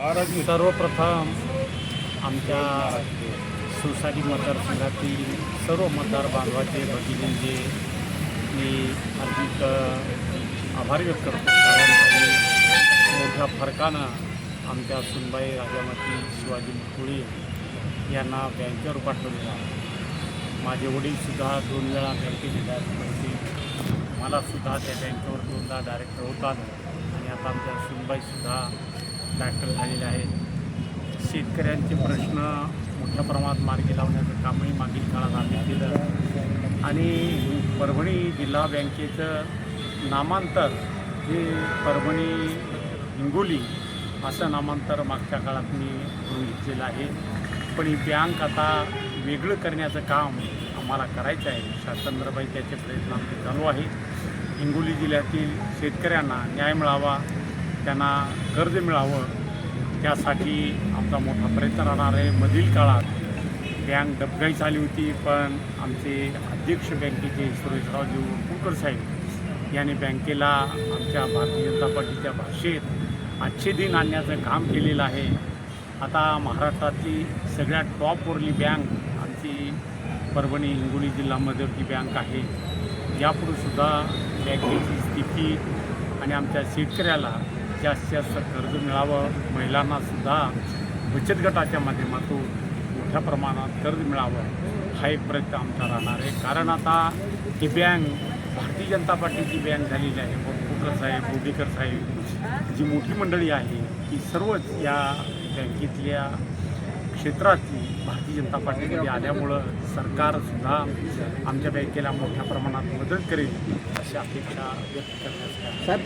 सर्वप्रथम आमच्या सोसायटी मतदारसंघातील सर्व मतदार बांधवाचे भगिनींचे मी हार्दिक आभार व्यक्त करतो, कारण त्यांनी मोठ्या फरकानं आमच्या सुनबाई राजामती शिवाजी मुकुळे यांना बँकेवर पाठवलेला आहे. माझे वडीलसुद्धा 2 वेळा बँकेचे डायरेक्टर होते, मलासुद्धा त्या बँकेवर 2दा डायरेक्टर होतात आणि आता आमच्या सुनबाईसुद्धा डायरेक्टर झालेले आहेत. शेतकऱ्यांचे प्रश्न मोठ्या प्रमाणात मार्गी लावण्याचं कामही मागील काळात आम्ही केलं आणि परभणी जिल्हा बँकेचं नामांतर हे परभणी हिंगोली असं नामांतर मागच्या काळात मी करून घेतलेलं आहे. पण ही बँक आता वेगळं करण्याचं काम आम्हाला करायचं आहे. शासनदरबाई त्याचे प्रयत्न आमचे चालू आहे. हिंगोली जिल्ह्यातील शेतकऱ्यांना न्याय मिळावा, त्यांना कर्ज मिळावं, त्यासाठी आमचा मोठा प्रयत्न राहणार आहे. मधील काळात बँक डबघाई झाली होती, पण आमचे अध्यक्ष बँकेचे सुरेशरावजी उरकुरकर साहेब यांनी बँकेला आमच्या भारतीय जनता पार्टीच्या भाषेत अच्छे दिन आणण्याचं काम केलेलं आहे. आता महाराष्ट्रातली सगळ्यात टॉपवरली बँक आमची परभणी हिंगोली जिल्ह्यामधली बँक आहे. यापुढेसुद्धा बँकेची स्थिती आणि आमच्या शेतकऱ्याला जास्तीत जास्त कर्ज मिळावं, महिलांनासुद्धा बचत गटाच्या माध्यमातून मोठ्या प्रमाणात कर्ज मिळावं हा एक प्रयत्न आमचा राहणार आहे. कारण आता ही बँक भारतीय जनता पार्टीची बँक झालेली आहे. उरकुरकर साहेब, बोडेकर साहेब, जी मोठी मंडळी आहे ती सर्वच या बँकेतल्या क्षेत्रातली भारतीय जनता पार्टीमध्ये आल्यामुळं सरकारसुद्धा आमच्या बँकेला मोठ्या प्रमाणात मदत करेल अशी अपेक्षा व्यक्त करण्यात